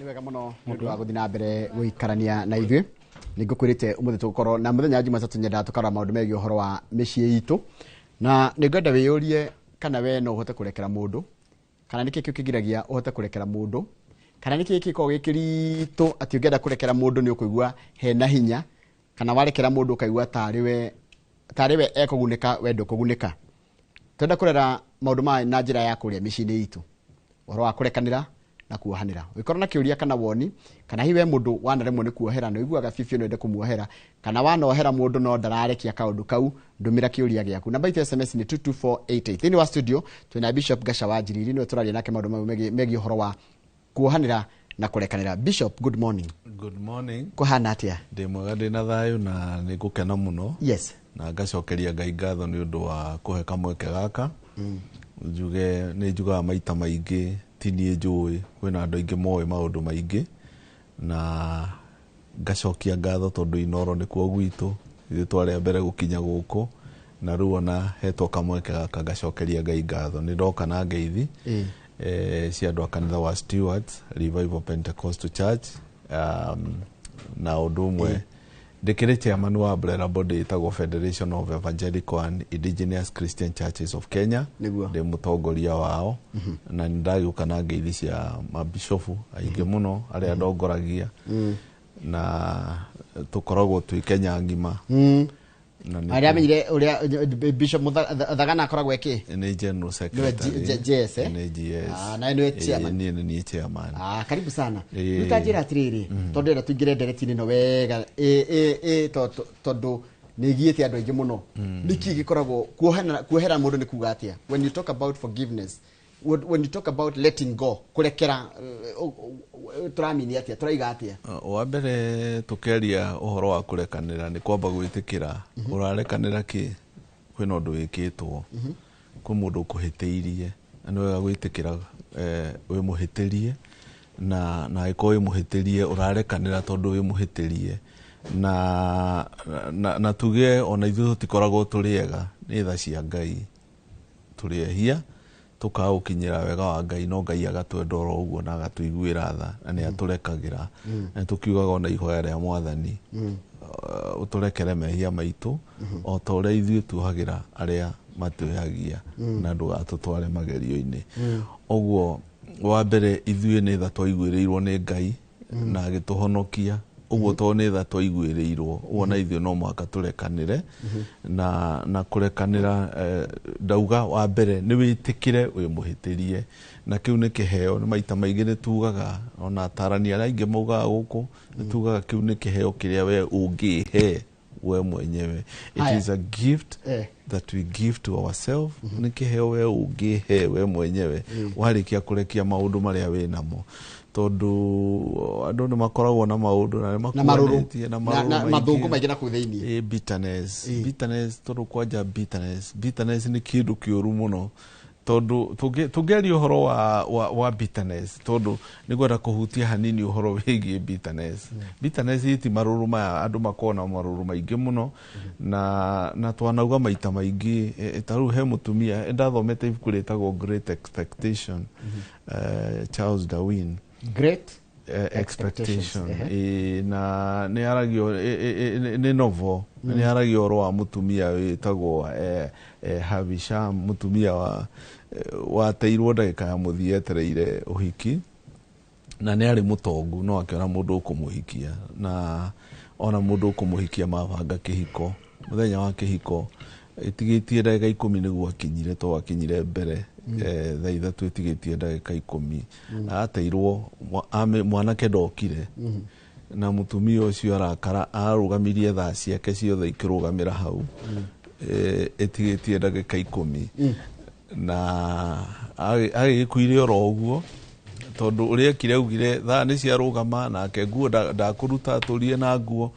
Ni wega muno mundu wa guthina mbere guikarania na ithuĩ nigukwirite umuthi tukorwo na muthenya Jumatatu nyenda tukara maundu megi uhoro wa mĩciĩ itu na ningwenda wiyurie kana we no uhote kurekera mundu kana niki kigiragia uhote kurekera mundu kana niki gikiko gikiritu ati ungenda kurekera mundu ni ukuigua hena hinya kana warekera mundu ukaigua tariwe ekugunika wendo kugunika twenda kurera maundu ma na njira ya kuria mĩciĩ itu uhoro wa kurekanira na kuohanira wikorwo na kiuria kana woni kana hiwe mundu wanaremwo ni kuohera no iguaga fifio no ende kumuohera kana wanohera mundu no ndararekia kaundu kau ndumira kiuria giaku namba itu SMS ni 22488 thini wa studio twina Bishop Gashawa Njiriri no turaria nake maundu megi uhoro wa kuohanira na kurekanira. Bishop, good morning. Good morning. Kuhana atia? Ndi mwega ndina thayu na nigukena muno. Yes. Na ngacokeria Ngai ngatho ni undu wa kuhe kamweke gaka. Njuge ni njugaga maita maingi tinie njui kwina andu aingi moe maundu maingi na ngacokia ngatho tondu inoro ni kuo gwitu ithu tware mbere gukinya guku na riu ona hetwo kamweke gaka ngacokeria Ngai ngatho ni ndoka na ngeithi cia andu a kanitha wa Stewards Revival Pentecostal Church na undu umwe ndikire chairman wa umbrella body itagwo Federation of Evangelical and Indigenous Christian Churches of Kenya ndi mutongoria wao na ndagiuka na ngeithi cia mabishofu aingi muno aria ndongoragia na tukoragwo twi Kenya ngima aria menyire uria Bishop Thagana akoragwo eki ni General Secretary JS ni GS na ni chairman ni chairman karibu sana utajira atiriri tondu era tuingire nderetini no wega tondu nigiete andu aingi muno niki gikoragwo kuohera mundu ni kuga atia when you talk about forgiveness when you talk about letting go kurekera turamini atia turaiga atia wa mbere tukeria uhoro wa kurekanira ni kwamba gwitikira urarekanira ki kwina undu wikitwo ku mundu kuhiteirie ani wega gwitikira we muhitirie na iko we muhitirie urarekanira tondu we muhitirie na tuge ona ithu tikoragwo turiega ni tha cia Ngai turiehia tukaukinyira wega wa Ngai no Ngai agatwenda oro uguo na agatuiguira tha na ni aturekagira na tukiugaga ona ihoya ria mwathani uturekere mehia maitu o ta uria ithuĩ tuhagira aria matwehagia na ndugatutware magerio-ini oguo wa mbere ithuĩ ni tha twaiguĩrĩirwo ni Ngai na agituhonokia uguo to ni tha twaiguĩrĩirwo wona ithuĩ no mwaka turekanire na kurekanira ndauga wa mbere ni witikire we muhitirie na kiu ni kiheo ni maita maingi ni tugaga ona tarani aria aingi maugaga guku ni tugaga kiu ni kiheo kiria we ungihe we mwenyewe. It is a gift that we give to ourselves ni kiheo we ungihe we mwenyewe warikia kurekia maundu maria we namo tondu andu ni makoragwo na maundu na makuonetie na mathungu maingi na kutheinie bitterness tondu kwanja bitterness ni kindu kiuru muno tondu tugeria uhoro wa bitterness tondu ni gwenda kuhutia hanini uhoro wigie bitterness iti maruru maya andu makona maruru maingi muno na twanauga maita maingi taru he mutumia ndathomete ibuku ritagwo Great Expectation Charles Darwin Great Expectation na ni aragio ni novel ni aragio ro wa mutumia witagwo Havisham mutumia wa teirwo ndagika ya muthietereire uhiki na ni ari mutongu no akiona mundu ukumuhikia na ona mundu ukumuhikia mabanga kihiko muthenya wa kihiko itigitie ndagika 10 niguo akinyire to akinyire mbere tha ithatu itigitie ndagika 10 na ateirwo mwanake ndokire na mutumia ucio arakara arugamirie tha ciake ciothe ikirugamira hau itigitie ndagika 10 na agikuire oro uguo tondu uria kire ugire tha ni cia rugama nake nguo ndakuruta turie na nguo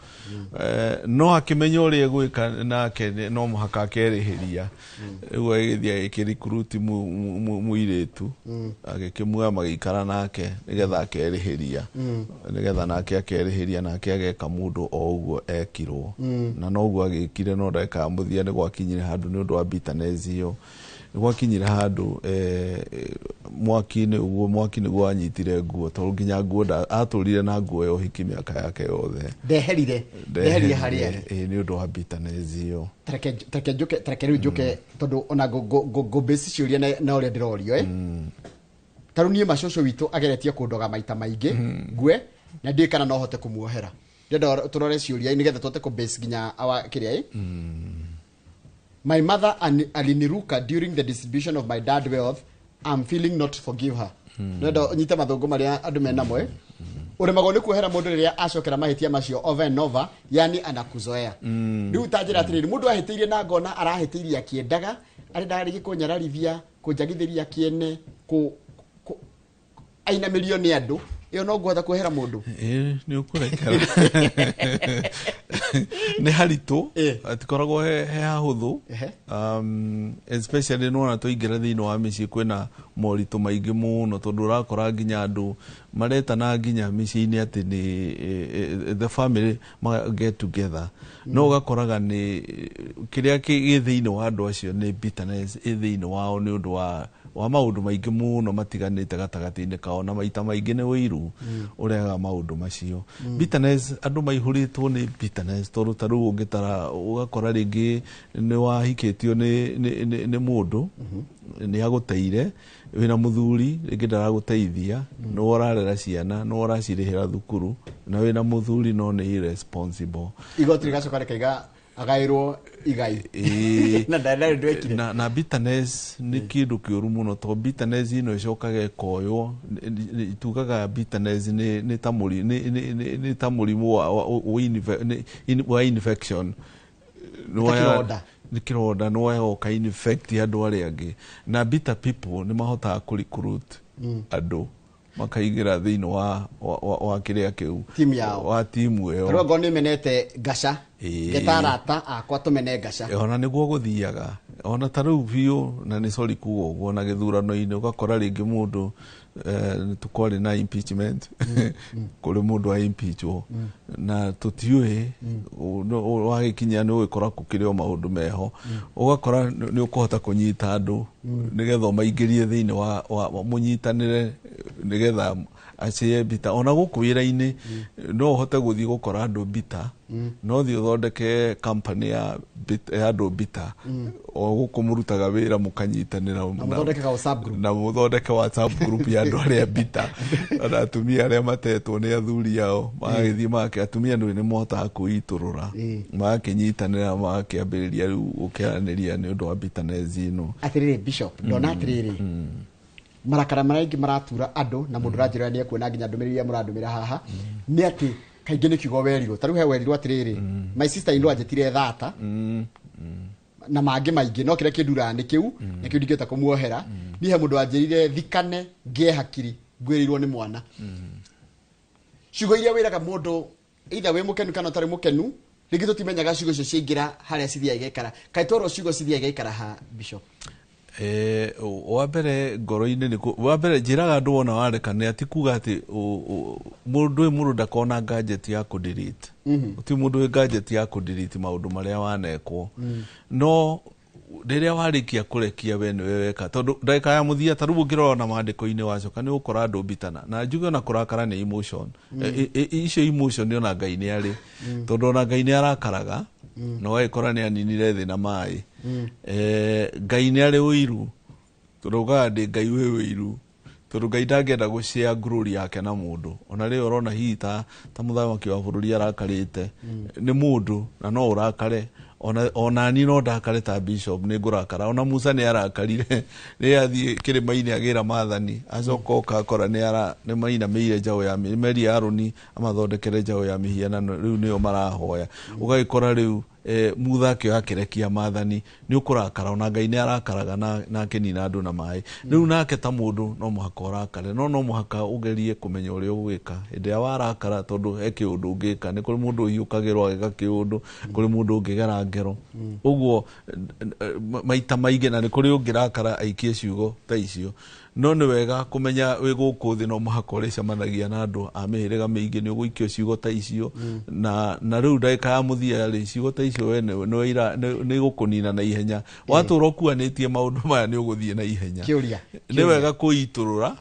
no akimenya uria gwika nake no muhaka akerihiria riu agithia ikirikuruti muiretu agikimua magikara nake nigetha akerihiria nigetha nake akerihiria nake ageka mundu o uguo ekirwo na no uguo agikire no ndeka muthia ni gwakinyire handu ni undu wa bitterness iyo gwakinyire handu mwaki-inĩ ũguo mwaki nĩguo anyitire nguo tondũ nginya nguo atũrire na nguo ya ũhiki mĩaka yake yothe ndeherire harĩa nĩ ũndũ wa bitterness ĩyo. Tareke rĩu njoke tondũ ona go base ciũria na ũrĩa ndĩrorio tarũ niĩ macũcũ witũ ageretie kũndoga maita maingĩ ngue na ndiĩ kana no hote kũmuohera ndĩrenda tũrore ciũria nĩgetha tũhote kũ base nginya awa kĩrĩa My mother aliniruka during the distribution of my dad wealth. I'm feeling not to forgive her. Ndĩrenda nyite mathũngũ marĩa andũ menamo ũremagwo nĩ kuohera mũndũ rĩrĩa acokera mahĩtia macio over and over, yani anakuzoea. Rĩu tanjĩra atĩrĩrĩ mũndũ ahĩtĩirie na ngona arahĩtĩirie akĩendaga arendaga rĩngĩ kũnyararithia kũnjagithĩria kĩene aina milioni andũ iyo no ngwenda kuohera mundu ni ukurekera ni haritũ atikoragwo he hahũthũ especially no na tũingĩra thĩinĩ wa mĩciĩ kwĩna moritũ maingĩ mũno tondũ ũrakora nginya andũ maretana nginya mĩciĩ-inĩ atĩ ni the family get together no ũgakoraga ni kĩrĩa gĩ thĩinĩ wa andũ acio ni bitterness thĩinĩ wao nĩ ũndũ wa maũndũ maingĩ mũno matiganĩte gatagatĩ-inĩ kao na maita maingĩ nĩ ũiru ũrehaga maũndũ macio. Bitterness andũ maihũrĩtwo nĩ bitterness tondũ ta rĩu ũngĩtara ũgakora rĩngĩ nĩ wahikĩtio nĩ mũndũ nĩ agũteire wĩna mũthuri rĩngĩ ndaragũteithia no ũrarera ciana no ũracirĩhĩra thukuru na wĩna mũthuri no nĩ irresponsible igoti rĩgacoka rĩkaiga agairwo igai na ndari ndwekire na bitterness ni kindu kĩũru mũno to bitterness ino icokaga ĩkoywo tugaga bitterness ni ta mũrimũ wa infection ni kĩronda no yoka infect andũ arĩa angĩ na bitter people ni mahotaga recruit andũ makaigĩra thĩinĩ wa kĩrĩa kĩu wa timu ĩyo rũgongo nĩ menete gaca getarata akwa tũmene gaca ona nĩguo gũthiaga ona ta rĩu biũ na nĩ sorry kuga ũguo na gĩthurano-inĩ ũgakora rĩngĩ mũndũ tukwarĩ na impeachment kũrĩ mũndũ wa impeachwo na tũtiũĩ wagĩkinya nĩ ũgĩkora kũkĩrĩ o maũndũ meho ũgakora nĩ ũkũhota kũnyita andũ nĩgetha maingĩrie thĩinĩ wa mũnyitanĩre nĩgetha acie bita ona gũkũ wĩra-inĩ no ũhote gũthiĩ gũkora andũ bita no thiĩ ũthondeke company ya andũ bita o gũkũ mũrutaga wĩra mũkanyitanĩra na mũthondeke WhatsApp group ya andũ arĩa bita na atumia arĩa matetwo nĩ athuri ao magagĩthiĩ make atumia nĩ mahotaga kwĩitũrũra magakĩnyitanĩra magakĩambĩrĩria rĩu gũkĩaranĩria nĩ ũndũ wa bitterness ĩno. Atĩrĩrĩ Bishop ndona atĩrĩrĩ marakara maraingĩ maratura andũ na mũndũ ranjĩra nĩ ekuona nginya ndũmĩrĩri ya mũrandũmĩra haha nĩ atĩ kaingĩ nĩ kiugo werirwo tarĩu he werirwo atĩrĩrĩ my sister in law anjĩtire thata na mangĩ maingĩ no kĩrĩa kĩnduraga nĩ kĩu nĩ kĩu ndingĩhota kũmuohera niĩ he mũndũ anjĩrire thikane ngĩe hakiri ngwĩrĩirwo nĩ mwana ciugo iria wĩraga mũndũ either wĩ mũkenu kana ũtarĩ mũkenu rĩngĩ tũtimenyaga ciugo icio ciaingĩra harĩa cithiaga igaikara kaĩ twarwo ciugo cithiaga igaikara ha Bishop wa mbere ngoro-inĩ nĩ wa mbere njĩraga andũ wona warekana ati kuga atĩ mũndũ ndakona gadget ya ku delete ti mũndũ wĩ gadget ya ku delete maũndũ marĩa wanekwo no rĩrĩa warĩkia kũrekia we nĩwe weka tondũ ndagĩka ya mũthia ta rĩu ũngĩrora na maandĩko-inĩ wacoka nĩ ũkora andũ bitana na njuge ona kũrakara nĩ emotion icio emotion ona Ngai nĩ arĩ tondũ ona Ngai nĩ arakaraga no wagĩkora nĩ aninire thĩ na maĩ Ngai nĩ arĩ ũiru tũraugaga ndĩ Ngai wĩ ũiru tondũ Ngai ndangĩenda gũshare glory yake na mũndũ ona rĩo ũrona hihi ta mũthamaki wa bũrũri arakarĩte nĩ mũndũ na no ũrakare ona ni no ndakare ta Bishop nĩ ngũrakara ona Musa nĩ arakarire nĩ athiĩ kĩrĩma-inĩ agĩra maathani acoka ũkakora nĩ mainamĩire njaũ ya meri ya Aroni amathondekere njaũ ya mĩhianano rĩu nĩyo marahoya ũgagĩkora rĩu mutha akĩoya akĩrekia maathani nĩ ũkũrakara ona Ngai nĩ arakaraga na akenina andũ na maĩ rĩu nake ta mũndũ no mũhaka ũrakare no mũhaka ũgerie kũmenya ũrĩa ũgwĩka hĩndĩ ya warakara tondũ he kĩũndũ ũngĩka nĩ kũrĩ mũndũ ũhiũkagĩrwo agĩka kĩũndũ kũrĩ mũndũ ũngĩgera ngero ũguo maita maingĩ na nĩ kũrĩ ũngĩrakara aikie ciugo ta icio no nĩ wega kũmenya wĩ gũkũ thĩ no mũhaka ũrĩcemanagia na andũ a mĩhĩrĩga mĩingĩ nĩ ũgũikio ciugo ta icio na rĩu ndagĩka ya mũthia rĩ ciugo ta icio we nĩ gũkũnina na ihenya watũra ũkuanĩtie maũndũ maya nĩ ũgũthiĩ na ihenya nĩ wega kũitũrũra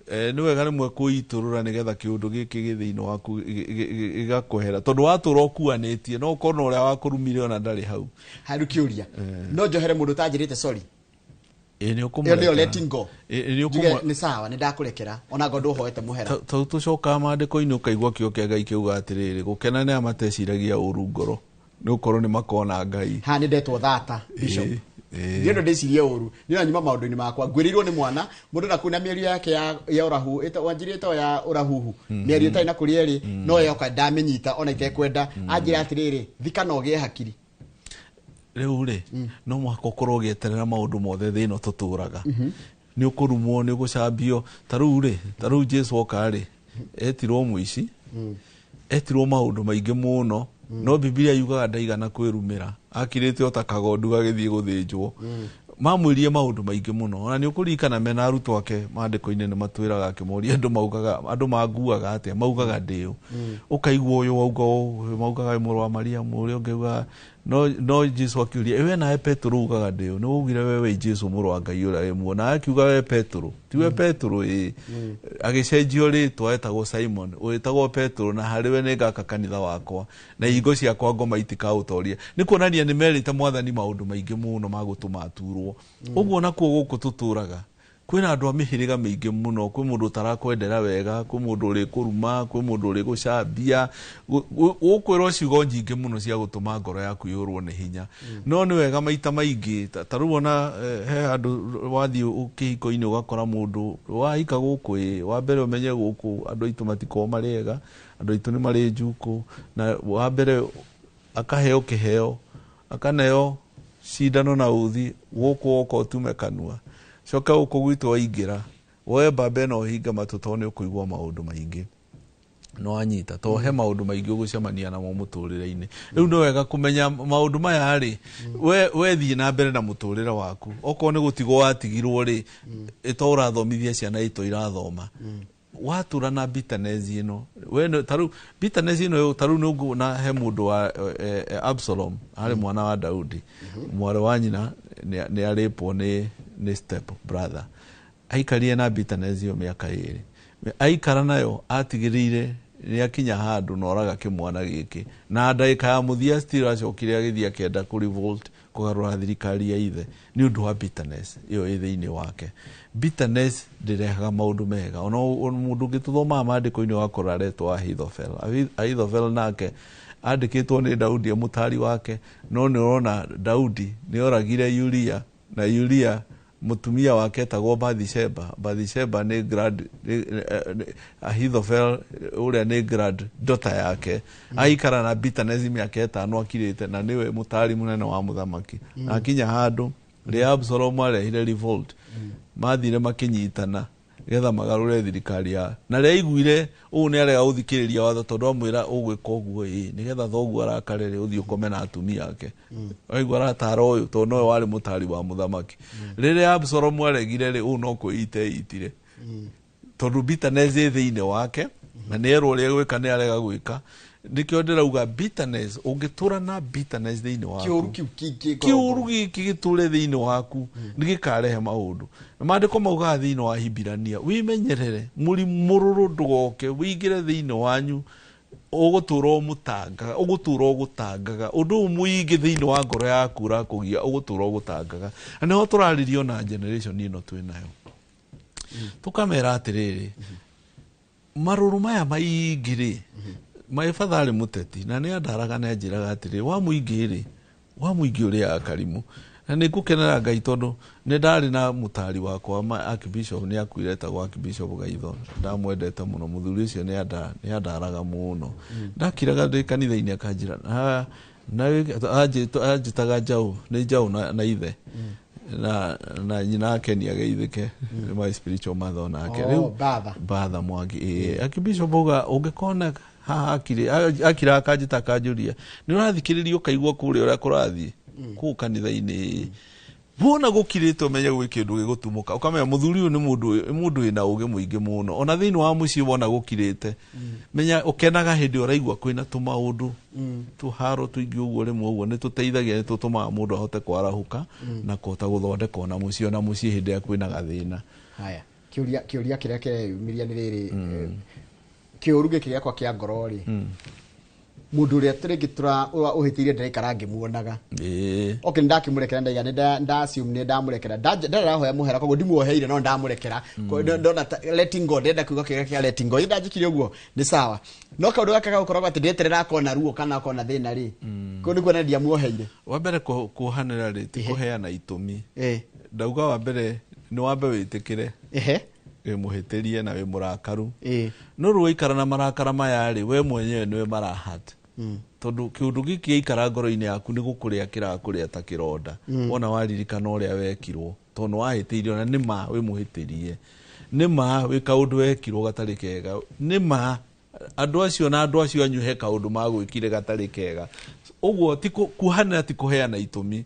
nĩ wega rĩmwe kũitũrũra nĩgetha kĩũndũ gĩkĩ gĩthĩinĩ waku gĩgakũhera tondũ watũra ũkuanĩtie no ũkorwo na ũrĩa wakũrumire ona ndarĩ hau harĩ kĩũria no njohere mũndũ tanjĩrĩte sorry nĩ letting go nĩ sawa nĩ ndakũrekera ona ngo ndũhoete mũhera tũcokaga maandĩko-inĩ ũkaigua kĩo kĩa Ngai kiuga atĩrĩrĩ gũkena nĩ amateciragia ũru ngoro nĩ ũkorwo nĩ makona Ngai ha nĩ ndetwo thata bishop ndio ndecirie ũru nĩ nyuma maũndũ-inĩ makwa ngwĩrĩirwo nĩ mwana mũndũ na kuna mĩario yake ya ũrahu wanjirĩte ya ũrahuhu mĩario ĩtarĩ na kũrĩa ĩrĩ no yoka ndamĩnyita ona itekwenda anjĩra atĩrĩrĩ thika na ũgĩe hakiri rĩu rĩ no mũhaka ũkorwo ũgĩeterera maũndũ mothe thĩ ĩno tũtũraga nĩ ũkũrumwo nĩ ũgũcambio ta rĩu Jesũ oka rĩ etirwo mũici etirwo maũndũ maingĩ mũno no Biblia yugaga ndaigana kwĩrumĩra akirĩte o ta kagondu gagĩthiĩ gũthĩnjwo mamwĩrie maũndũ maingĩ mũno ona nĩ ũkũririkana mena arutwo ake maandĩko-inĩ nĩ matwĩraga akĩmoria andũ manguaga atĩa maugaga ndĩũ ũkaigua ũyũ maugaga mũrũ wa Mariamu ũrĩa ũngĩ no Jesũ akĩũria we nawe Petero ugaga ndĩũ nĩ ugire wewe Jesũ mũrũ wa Ngai ũrĩa muona akiuga we Petero tiwe Petero agĩcenjio rĩtwa etagwo Simon wĩtagwo Petero na harĩ we nĩngaka kanitha wakwa na ingo ciakwa ngoma itikaũtoria nĩ kuonania nĩ merĩte Mwathani maũndũ maingĩ mũno ma gũtũma aturwo ũguo nakuo gũkũ tũtũraga kwĩna andũ a mĩhĩrĩga mĩingĩ mũno kwĩ mũndũ ũtarakwendera wega kwĩ mũndũ ũrĩ kũruma kwĩ mũndũ ũrĩ gũcambia ũkwĩrwo ciugo nyingĩ mũno cia gũtũma ngoro yaku yũrwo nĩ hinya no nĩ wega maita maingĩ ta rĩu ona he andũ wathiĩ kĩhiko-inĩ ũgakora mũndũ wahika gũkũ wa mbere ũmenye gũkũ andũ aitũ matiko marĩega andũ aitũ nĩ marĩ njukũ na wa mbere akaheo kĩheo akaneo cindano na uthi gũkũ oka ũtume kanua coka gũkũ gwitũ waingĩra woe mbamba ĩno hinga matũ tondũ nĩ ũkũigua maũndũ maingĩ no wanyita tondũ he maũndũ maingĩ ũgũcemania namo mũtũrĩre-inĩ rĩu nĩ wega kũmenya maũndũ maya rĩ we thiĩ na mbere na mũtũrĩre waku okorwo nĩ gũtigwo watigirwo rĩ to ũrathomithia ciana itũ irathoma watura na bitterness ĩno tarĩu bitterness ĩno tarĩu nĩ ũguona he mũndũ wa Absalom arĩ mwana wa Daudi mwarĩ wa nyina nĩ arĩpwo nĩ step brother aikarire na bitterness ĩyo mĩaka 2 aikara nayo atigĩrĩire nĩ akinya handũ na oraga kĩmwana gĩkĩ na ndagĩka ya mũthia still acokire agĩthiĩ akĩenda kũ revolt kũgarũra thirikari ya ithe nĩ ũndũ wa bitterness ĩyo ĩ thĩinĩ wake bitterness ndĩrehaga maũndũ mega ona mũndũ ũngĩtũthomaga maandĩko-inĩ wakora aretwo Ahithofel nake andĩkĩtwo nĩ Daudi mũtari wake no nĩ ũrona Daudi nĩ oragire Uria na Uria mutumia wake etagwo Bathsheba nĩ Ahithofel ũrĩa nĩ daughter yake aikara na bitterness mĩaka 5 akirĩte na nĩwe mũtari mũnene wa mũthamaki akinya handũ rĩa Absalom arehire revolt mathire makĩnyitana getha magarũre thirikari ya na rĩa iguire ũũ nĩ arega gũthikĩrĩria watho tondũ amwĩra ũgwĩka ũguo nĩgetha thoguo arakare ũthiĩ ũkome na atumia ake aigua aratara ũyũ tondũ nowe warĩ mũtari wa mũthamaki rĩrĩa Absalom aregire ũũ no kwĩitire tondũ bitterness thĩinĩ wake na nĩ erwo ũrĩa gwĩka nĩ arega gwĩka nikio ndĩrauga bitterness ũngĩtũra na bitterness thĩinĩ waku kĩũru gĩkĩ gĩtũre thĩinĩ waku nĩgĩkarehe maũndũ na maandĩko maugaga thĩinĩ wa Hibirania wĩmenyerere mũrimũ ndũgoke wĩingĩre thĩinĩ wanyu ũgũtũra ũgũtangaga ũndũ mũingĩ thĩinĩ wa ngoro yaku ũrakũgia ũgũtũra ũgũtangaga na nĩho tũrarĩrio na generation ĩno twĩnayo tũkamera atĩrĩrĩ marũrũ maya maingĩ maĩbatharĩ mũteti na nĩ andaraga na njĩraga atĩrĩ wa mũingĩ ũrĩa akarimũ na nĩ ngũkenera Ngai tondũ nĩ ndarĩ na mũtari wakwa Archbishop nĩ akuire etagwo Archbishop Gaitho ndamwendete mũno mũthuri ũcio nĩ andaraga mũno ndakiraga ndĩ kanitha-inĩ akanjĩra na anjĩtaga njaũ na ithe na nyina akenia geithĩke my spiritual mother nake rĩu batha Mwangi Archbishop uga ũngĩkona akira akanjĩta kanjũria nĩ ũrathikĩrĩria ũkaigua kũrĩa ũrĩa kũrathiĩ kũu kanitha-inĩ wona gukirite umenya gwi kindu gigutumuka ukamenya muthuri uyu ni mundu ina uge muingi muno ona thiini wa mucii wona gukirite menya ukenaga hindi uraigwa kwina tumaundu tuharo tuingi uguo rimwe uguo ni tuteithagia ni tutumaga mundu ahote kwarahuka na kota guthondeka ona mucii hindi ya kwina gathina. Haya, kiuria kiria kireyumiria ni riri kiuruge kiria kwa kia ngoro ri mundu ria tiringi uhitirie ndirikara ngimuonaga okay ndakimurekera ndaiga ndasium ni ndamurekera ndarahoya muhera koguo ndimuoheire no ndamurekera ndona letting go ndenda kuga kiga letting go ndajikire uguo ni sawa no kaundu gaka gukoragwo ati ndeterera kona ruo kana kona thina ri ko ni kuona ndiamuoheire wa mbere kuhanira ri ti kuheana itumi ndauga wa mbere ni wambe witikire muhitirie na we murakaru no ruo ikara na marakara maya ri we mwenyewe niwe marahata tondu kiundu giki ikara ngoro-ini yaku ni gukuria kirakuria ta kironda wona waririkana uria wekirwo tondu wahitirio na nima we muhitirie nima we kaundu wekirwo gatari kega nima andu acio na andu acio anyuhe kaundu magwikire gatari kega uguo ti kuhanira ti kuheana itumi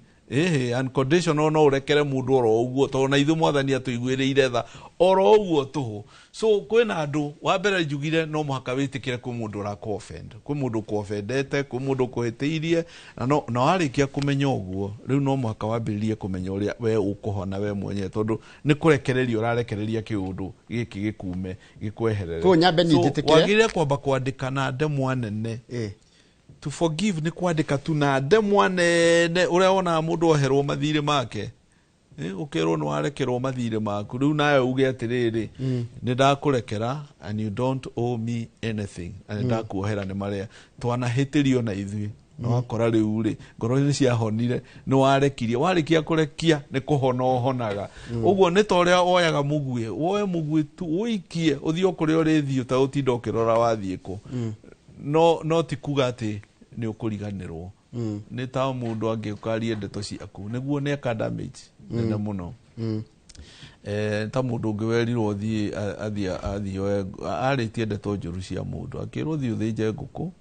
unconditional no urekere mundu oro uguo to na ithu mwathani atuiguireire tha oro uguo tuhu so kwina andu wa mbere njugire no muhaka witikire ku mundu ra offend ku mundu ku offendete ku mundu kuhitiirie na warikia kumenya uguo riu no muhaka wambiririe kumenya uria we ukuhona we mwenye tondu ni kurekereria urarekereria kiundu giki gikume gikweherere ko nyambe ni njitikire wagire kwamba kwandikana ndemwa nene to forgive ni kwandika tu na ndemwa nene uria wona mundu oherwo mathire make ukirwo no arekerwo mathire maku riu nawe uge atiriri ni ndakurekera and you don't owe me anything and ndakuohera ni maria twanahitirio na ithui no akora riu ri ngoro ni ciahonire no warekirie warikia kurekia ni kuhona ohonaga uguo ni to ria oyaga mugwie woe mugwie tu uikie uthio kuria uri thio ta utinda ukirora wathie ku no tikuga ati ni ukuriganirwo ni ta mundu angikarie ndeto ciaku niguo ne ka damage nene muno ta mundu ungiwerirwo athio aritie ndeto njuru cia mundu akirwo thio thinje nguku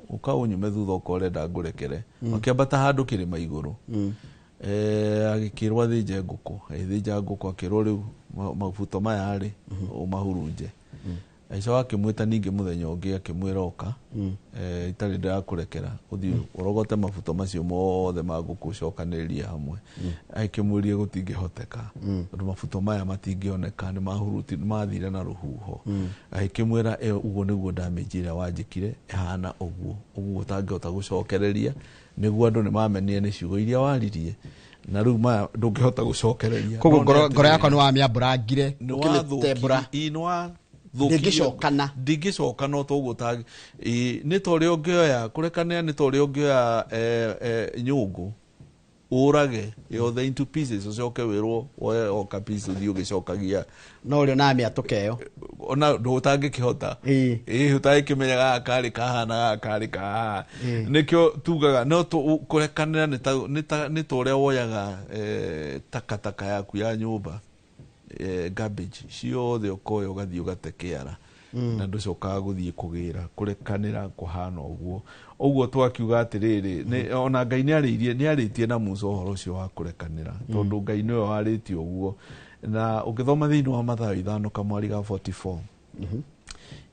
ukaunyume thutha ukorenda ngurekere akiambata handu kirima iguru agikirwo thinje nguku thinja nguku akirwo riu mabuto maya ari umahurunje aico akimwita ningi muthenya ungi akimwira oka itari ndakurekera uthi urogote mabuto macio mothe maguku cokaniria hamwe akimwirie gutingihoteka tondu mabuto maya matingioneka ni mahuruti mathire na ruhuho akimwira uguo niguo damage ira wanjikire hana uguo tangihota gucokereria niguo andu ni mamenie ni ciugo iria waririe na riu ma ndungihota gucokereria koguo ngoro yakwa ni wamiamburangire ukimtembura inwa ndingicoka no toguo ta ni to ri ungioya kurekania ni to ri ungioya nyungu urage yothe into pieces ucoke wirwo woe oka piece uthio gicokagia no ri na miatukeyo ona ndutangikihota utangikimenya akari kahana akari kaha nikyo tugaga no kurekanira ni to ri woyaga takataka yaku ya nyumba garbage ciothe ukoyo gathio gatekeara na nducokaga guthie kugira kurekanira kuhana uguo twakiuga atiriri ona Ngai ni aritie na Musa horo cio wa kurekanira tondu Ngai niwe waritie uguo na ukithoma thiini wa Mathayo 5:44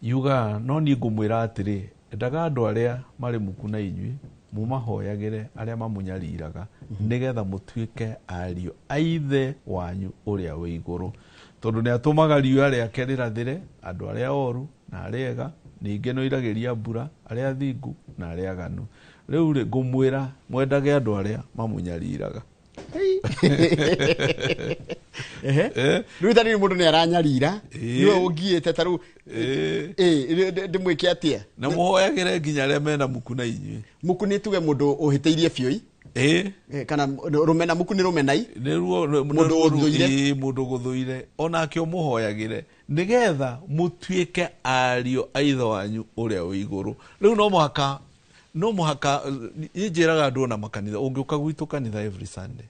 yuga no ni ngumwira atiri endaga andu aria mari muku na inyui mumahoyagire aria mamunyariraga nigetha mutuike ario aithe wanyu uria wi iguru tondu ni atumaga riua riake rirathire andu aria oru na aria ega ninge no iragiria mbura aria thingu na aria aganu riu ri ngumwira mwendage andu aria mamunyariraga riu tani mundu ni aranyarira niwe ungiite taru ndimwike atia na muhoyagire nginya aria mena muku na inyui muku ni tuge mundu uhiteirie fioi kana rumena muku ni rumenai mundu guthuire onake umuhoyagire nigetha mutuike ario aithe wanyu uria wi iguru riu no muhaka njiraga andu na makanitha ungiuka gwitu kanitha every Sunday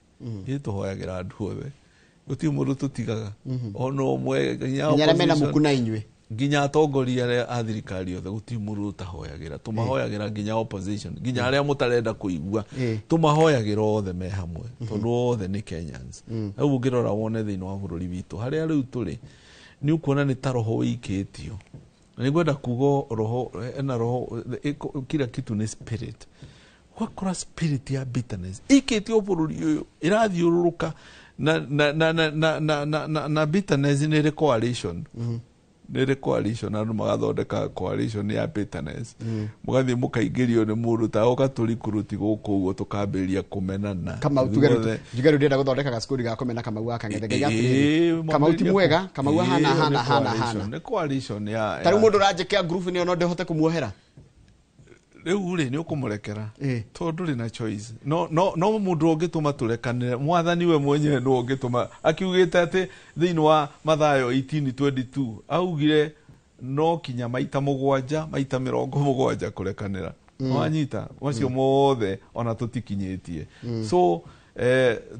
tuhoyagira andu othe guti mundu tutigaga ono mwe nyara mena muku na inyui nginya atongoria a thirikari othe guti muru tahoyagira tumahoyagira nginya opposition nginya aria mutarenda kuigua tumahoyagira othe me hamwe tondu othe ni Kenyans au ngirora wone thiini wa bururi witu haria riu turi ni ukuona ni ta roho ikitio ni gwenda kugo roho na roho kila kitu ni spirit wakora spirit ya bitterness ikitio bururi uyu irathiururuka na bitterness ni coalition nere coalition andu magathondeka coalition ya bitterness mugathi mukaingirio ni mundu ta okaturi kuruti guku uguo tukambiria kumenana kama utugeru ndenda guthondeka gaskuri ga kumena kama uwa kangethe ngai kama uti mwega kama uwa hana ni coalition ya taru mundu ranjekia group ni ono ndehote kumuohera riu ri ni ukumurekera tondu ri na choice no mundu ungituma turekanire mwathani we mwenyewe no ungituma akiugite ati thiini wa Mathayo 18:22 augire no kinya maita 7 maita 70 kurekanira wanyita wacio mothe ona tutikinyitie so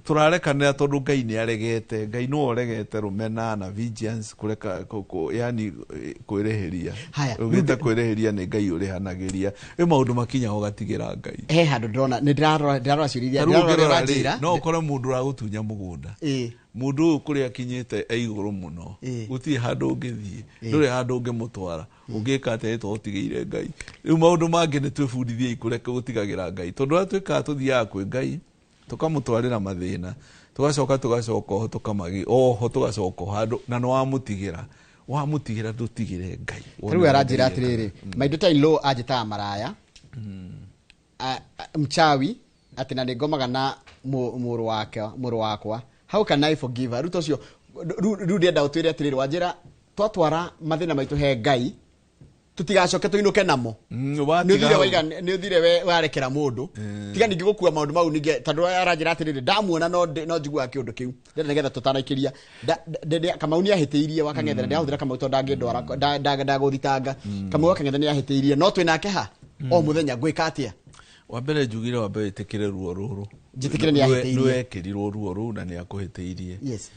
turarekanira tondu Ngai ni aregete Ngai no oregete rumena na vigilance kureka yani kwireheria ugita kwireheria ni Ngai urihanagiria maundu makinya ugatigira Ngai handu ndona ni ndirarora ciuria ndirarora no ukore mundu ra gutunya mugunda mundu kuria kinyite iguru muno guti handu ungithie nduri handu ungimutwara ungika ate totigeire Ngai riu maundu mangi ni twibundithie ikureka gutigagira Ngai tondu atwika tuthiaga kwi Ngai tukamutwarira mathina tugacoka ho tukamagi ho tugacoka handu na no wamutigira ndutigire Ngai riu aranjira atiriri maindo ta ilo ajita maraya mchawi ati na ngomaga na muru wakwa how can I forgive her ruto cio ru ndenda utwire atiriri wanjira twatwara mathina maitu he Ngai tutigacoke tuinuke namo ni uthire we warekera mundu tiga ningi gukua maundu mau ninge tondu aranjira atiriri ndamuona no njigua kiundu kiu ndenda nigetha tutanaikiria kama uni ahiteirie wakangethera ndahuthira kama tondu ndangindwara ndaguthitanga kama wakangethera ni ahiteirie no twinake ha o muthenya gwika atia wa mbere njugire wa mbere tikire ruo ruru jitikire ni ahiteirie no ekirirwo ruo ruru na ni akuhiteirie yes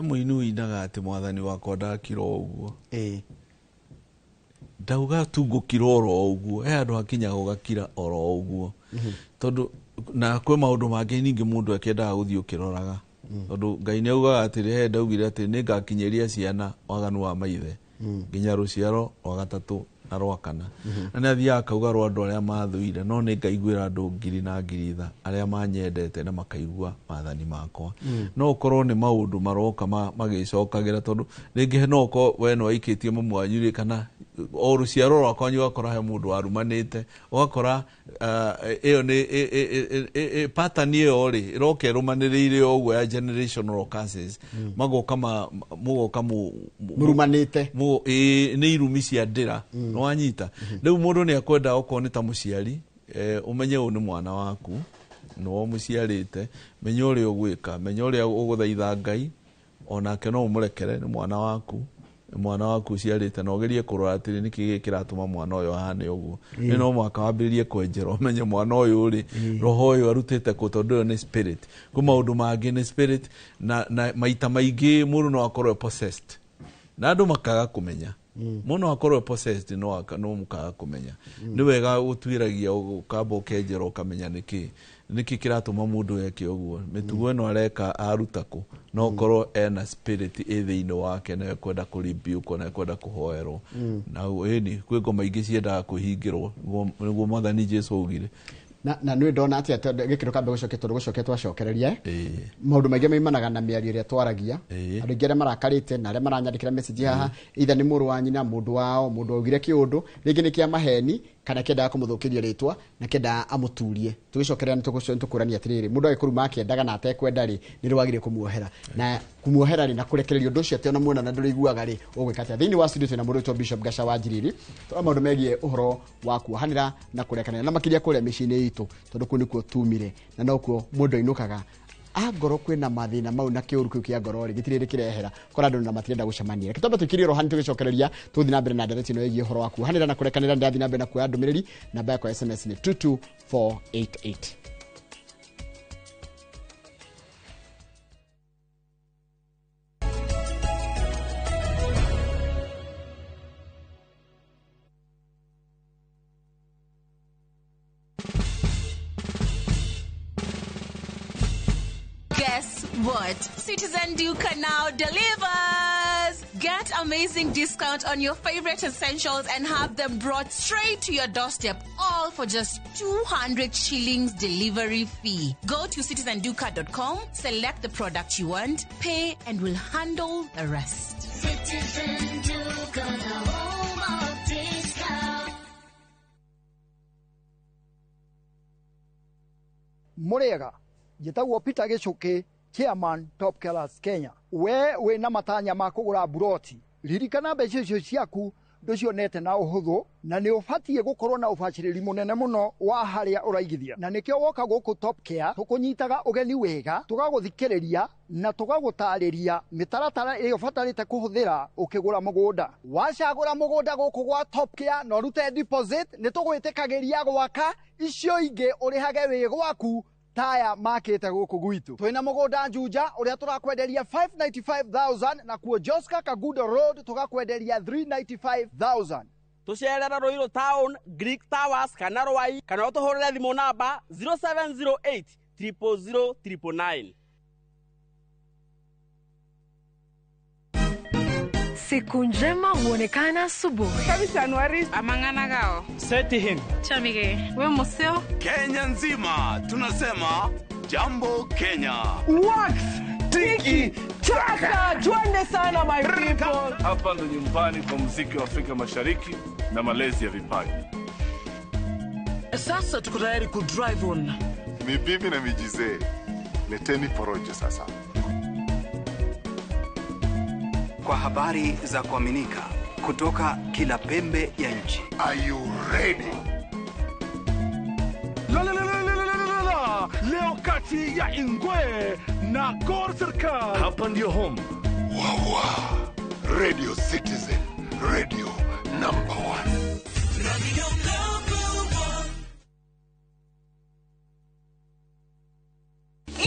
muinu inaga ati mwathani wakwa ndakiro uguo ndauga tungukira oro uguo andu hakinya ugakira oro uguo tondu na kwe maundu mangi ningi mundu akiendaga guthii ukiroraga tondu Ngai ni augaga atiri ndaugire ati ni ngakinyeria ciana waganu wa maithe nginya ruciaro rwa gatatu na rwa kana na ni athia akauga rwa andu aria mathuire no ni ngaiguira andu ngiri na ngiri aria manyendete na makaigua mathani makwa no ukorwo ni maundu maroka magicokagira tondu ringi no ko we no ikitie mumwanyu kana o ruciaro rwakwa nyugakora he mundu warumanite ugakora iyo ni pattern iyo ri iroke rumaniriire ogwo ya generational curses magoka murumanite ni irumi cia ndira no wanyita riu mundu ni akwenda okorwo ni ta muciari umenye u ni mwana waku no muciarite menye uria ugwika menye uria uguthaitha Ngai onake no umurekere ni mwana waku ciarite na ugerie kurora atiri niki kiratuma mwana uyu hane uguo ni no mwaka wambiririe kwenjera umenye mwana uyu ri roho uyu arutite ku tondu ni spirit kuma undu mangi ni spirit na maita maingi mundu no akorwe possessed na andu makaga kumenya muno akorwe possessed no mukaga kumenya ni wega utwiragia ukamba ukenjera ukamenya niki kiratuma mundu yake uguo mitugo eno areka arutaku no korwo ena spirit thiini wake na kwenda kurebuke na kwenda kuhoerwo na weni kwi ngoma ingi ciendaga kuhingirwo niguo mwathani Jesu augire na nä ndona atä gä kambe gå coketwo gå coketwo acokereria maundu maingä maimanaga na mä ario ä rä a twaragia andå aingä arä a marakarä te na arä a maranyandä kä ra message haha itha nä må rå wa nyina må ndå wao må ndå augire kä å ndå rä ngä nä kä a maheni kana kendaga kå må thå kä ria rä twa na kendaga amå turie tå gä cokerera nä tå kå rania atä rä rä må ndå agä kå ruma akendaga na atekwenda rä nä rä wagä rä kå muohera na kå muohera rä na kå rekereria å ndå å cio atä ona muona na ndå rä iguaga rä å gwä ka atä thä inä wa studio twä na må ndå witwo Bishop Gacha wa Njiriri tå maå ndå megiä å horo wa kuohanä ra na kå rekanä na makä ria kå rä a mä ciä-inä itå tondå kå nä kuo tumire na no kuo må ndå ainå kaga ngoro kwina mathina mau na kiuru kiu kia ngoro ri gitiriri kirehera kora andu na matirenda gucemania kitomba tukiri rohani tugicokereria tuthi na mbere na ndereti no yegi horo waku hanira na kurekanira ndathi na mbere na kuya ndumiriri namba yako SMS ni 22488. Guess what? Citizen Duca now delivers. Get amazing discount on your favorite essentials and have them brought straight to your doorstep, all for just 200 shillings delivery fee. Go to citizenduca.com, select the product you want, pay, and we'll handle the rest. Citizen Duca, the home of discount. Murega, jitagwo Peter Gichuki, Chairman Top Killers Kenya. We na matanya ma kugura buroti. Ririkana mbeca icio ciaku nducionete na uhuthu na ni ubatie gukorwo na ubaciriri munene muno wa haria uraigithia. Na nikio woka guku Top Care tukunyitaga ugeni wega, tugaguthikiriria na tugagutariria mitaratara iyo batarite kuhuthira ukigura mugunda. Wacagura mugunda guku gwa Top Care no rute deposit ni tugwitikagiria gwaka icio ingi urihage wi gwaku taya makete guku gwitu. Twina mugunda Juja uria turakwenderia 595,000 na kuo Joska Kagudo Road tugakwenderia 395,000. Tucerera Ruiru Town, Greek Towers, kana Rwai, kana utuhurire thimu namba 0708 000 999. Siku njema huonekana asubuhi. Kabisa Januari amangana gao. Seti hin. Chamige, we museo. Kenya nzima tunasema jambo Kenya. Wax, tiki, chaka, twende sana my people. Hapa ndo nyumbani kwa muziki wa Afrika Mashariki na malezi ya vipaji. Sasa tuko tayari ku drive on. Mibibi na mijize, leteni porojo sasa. Kwa habari za kuaminika kutoka kila pembe ya nchi. Are you ready? Leo kati ya Ingwe na Gor Serikali. Hapa ndio home. Wawa. Radio Citizen. Radio number 1. Radio number 1.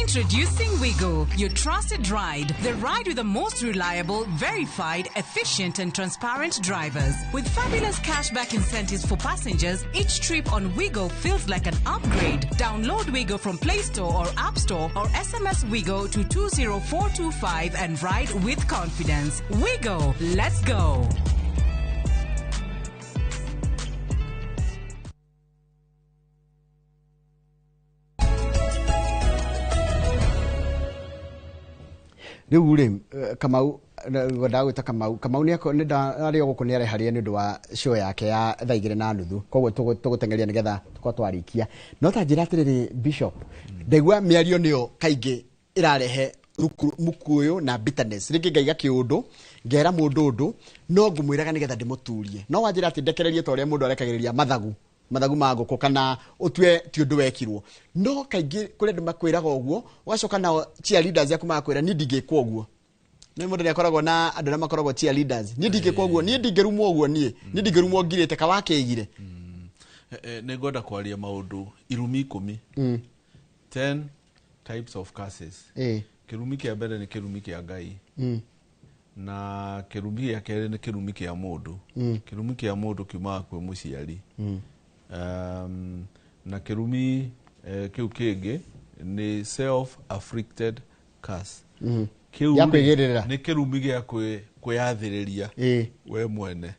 Introducing Wigo, your trusted ride. The ride with the most reliable, verified, efficient and transparent drivers. With fabulous cashback incentives for passengers, each trip on Wigo feels like an upgrade. Download Wigo from Play Store or App Store or SMS Wigo to 20425 and ride with confidence. Wigo, let's go. Riu ri Kamau ndagwita Kamau ni ari guku ni areharia ni ndu wa show yake ya thaa 2:30 koguo tugutengeria nigetha tukwa twarikia no ta njira atiriri Bishop ndegwa miario niyo kaingi irarehe mukuyo na bitterness ringi ngaiga kiundu ngera mundu undu no ngumwiraga nigetha ndimuturie no wanjira ati ndekererie ta uria mundu arekagiriria mathagu ma nguku kana utwe ti undu wekirwo no kaingi kuri ndu makwiraga uguo ugacoka na cheerleaders yaku makwira ni ndingikwa uguo ni mundu ni akoragwo na andu na makoragwo cheerleaders ni ndingikwa uguo ni ndingerumwo uguo ni ndingerumwo ngirite ka wakeigire ne goda kwaria maundu irumi 10 10 types of curses kirumi kia mbere ni kirumi kia Ngai na kirumi kia kere ni kirumi kia mundu kirumi kia mundu kiuma kwe muciari na kirumi kiu kingi ni self afflicted curse kiu ni kirumi gia kweyathiriria we mwene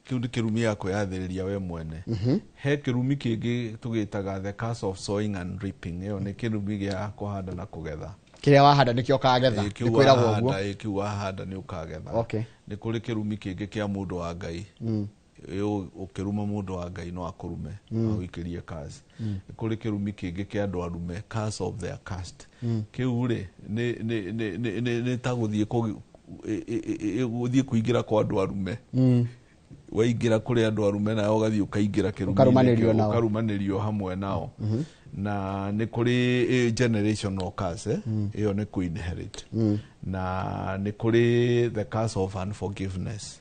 kiu ni kirumi ya kweyathiriria we mwene he kirumi kingi tugitaga the curse of sowing and reaping iyo ni kirumi gia kuhanda na kugetha kiria wahanda nikio kagetha nikwiragwo uguo kiu wahanda ni ukagetha ni kuri kirumi kingi kia mundu wa Ngai ukiruma mundu wa Ngai no akurume wikirie kazi kuri kirumi kingi kia andu arume curse of their caste kiu ri ni taguthie kuingira kwa andu arume waingira kuri andu arume na ugathie ukaingira kirumi ukarumanirio hamwe nao na ni kuri generational curse iyo ni kuinherit na ni kuri the curse of unforgiveness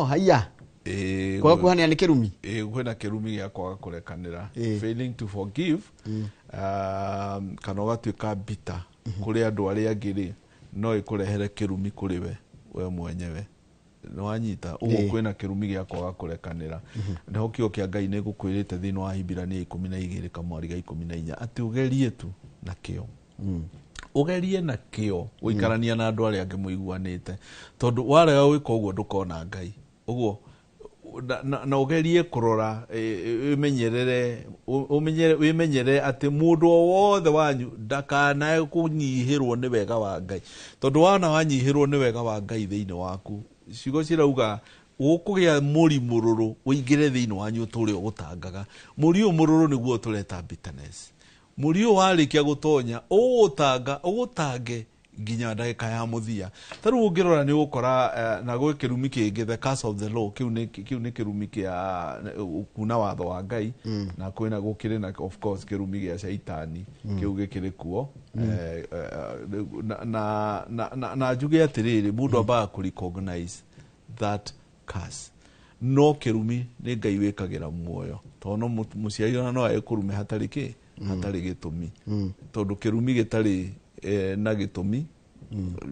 haya kwa kuhania ni kirumi kwena kirumi gia kwaga kurekanira failing to forgive kana ugatuika bitter kuri andu aria angiri no ikurehere kirumi kuri we mwenyewe nwanyita ugo kwena kirumi gia kwaga kurekanira ndio kio kia Ngai ni gukwirite thini wa Hibirania 12 kamwari ga 14 ati ugerie tu na kio ugerie na kio uikarania na andu aria angi muiguanite tondu warega gwika uguo ndukona Ngai uguo na ugerie kurora wimenyere ati mundu wothe wanyu ndakanae kunyihirwo ni wega wa Ngai tondu wana wanyihirwo ni wega wa Ngai thiini waku ciugo cirauga ukugia muri mururu uingire thiini wanyu uturi ugutangaga muri mururu niguo tureta bitterness muri warikia gutonya ugutange nginya ndagika ya muthia taru ungirora ni ukora na gwe kirumi kingi the curse of the law kiu ni kirumi kia kuna watho wa Ngai na kwina gukire na of course kirumi gia shaitani kiu gikire kuo na juge atiriri mundu aba ku recognize that curse no kirumi ni Ngai wikagira muoyo tono muciari no ekurume hatari gitumi tondu kirumi gitari na gitumi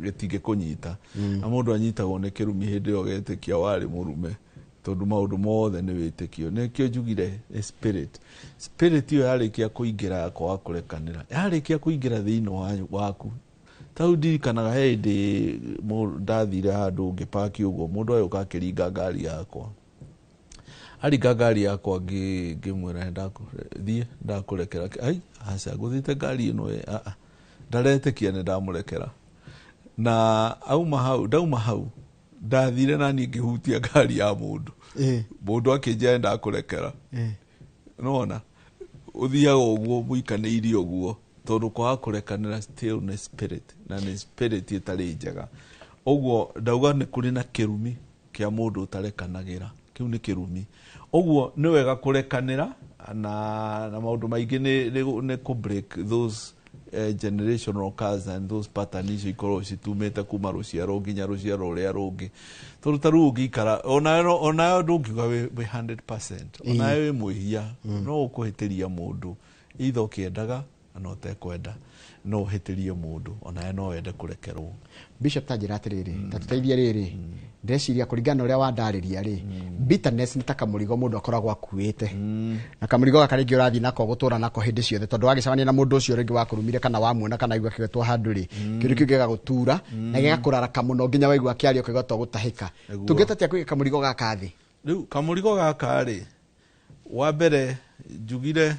gitige kunyita na mundu anyitagwo ni kirumi hindi yo getikia wari murume tondu maundu mothe ni witikio nikio njugire spirit yo yarikia kuingira kwa kurekanira yarikia kuingira thiini waku tau ndirikanaga hindi ndathire handu ngipaki uguo mundu ayo kakiringa ngari yakwa aringa ngari yakwa ngimwira ndakurekera ai aca nguthite ngari ino ndaretekia ni ndamurekera na dauma hau ndathire nani ngihutia ngari ya mundu akinjira ndakurekera nona uthiaga uguo muikaneirie uguo tondu kwa kurekanira still ni spirit na ni spirit itari njega uguo ndauga ni kuri na kirumi kia mundu utarekanagira kiu ni kirumi uguo ni wega kurekanira na maundu maingi ni ku break those generational curses and those patterns ikorwo citumite kuma ruciaro nginya ruciaro uria rungi tondu taru ungikara onayo ndungiuga we 100% onayo we muhia no ukuhitiria mundu itho kiendaga na utekwenda no uhitirie mundu onayo no wende kurekerwo Bishop tajira atiriri tatuteithia riri ndeciria kuringana uria wandariria ri bitterness ni takamurigo mundu akoragwo akuite na kamurigo gakaringi urathi nako gutura nako hindi ciothe tondu wagicamania na mundu ucio ringi wakurumire kana wamuona kana igwa kigetwa handu ri kindu kiu gigagutura na gigakuraraka muno nginya waigua kiario kigatwa gutahika tungitatia kwika kamurigo gaka thi riu kamurigo gaka ri wa mbere njugire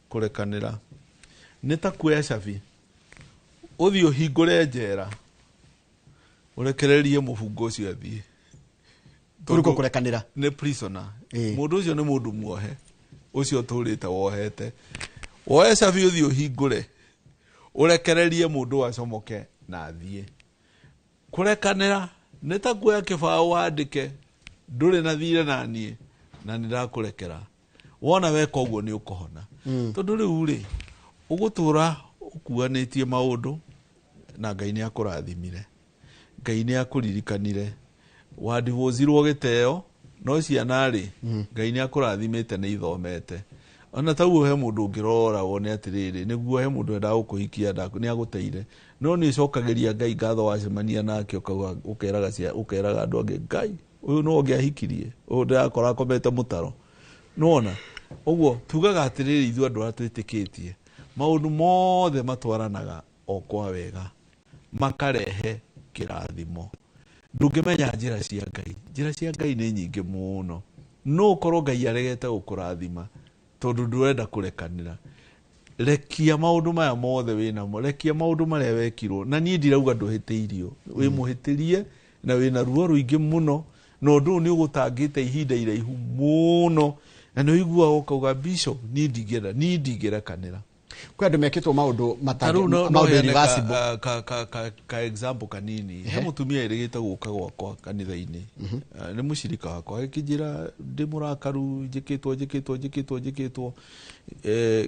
kurekanira ni ta kuya cabi uthio hingure njera urekererie mufungo ucio athie turiko kurekanira ni prisoner mundu ucio ni mundu muohe ucio turite wohete woe cabi uthio hingure urekererie mundu acomoke na athie kurekanira ni ta kuya kibao wandike nduri na thire na nie na nirakurekera wona weka uguo ni ukohona tondu riu ri ugutura ukuanitie maundu na Ngai ni akurathimire Ngai ni akuririkanire wandivozirwo giteo no ciana ri Ngai ni akurathimite ni ithomete ona tau he mundu ngirora wone atiriri niguo he mundu enda gukuhikia ni aguteire no ni cokagiria Ngai ngatho wacemania nake ukeraga andu angi Ngai uyu no ngiahikirie uyu ndirakora akomete mutaro nona uguo tugaga atiriri ithu andu atwitikitie maundu mothe matwaranaga o kwa wega makarehe kirathimo ndungimenya njira cia Ngai ni nyingi muno no ukorwo Ngai aregete gukurathima tondu ndurenda kurekanira rekia maundu maya mothe winamo rekia maundu maria wekirwo na nie ndirauga nduhitiirio wi muhitirie na wina ruo ruingi muno no ndu ni ugutangite ihinda iraihu muno na ni igua ukauga Bishop ni ndingerekanira kwa andu mekitwo maundu maundu reversible ka example kanini he mutumia irigite guka gwakwa kanitha-ini ni mushirika wakwa akijira ndi murakaru njikitwo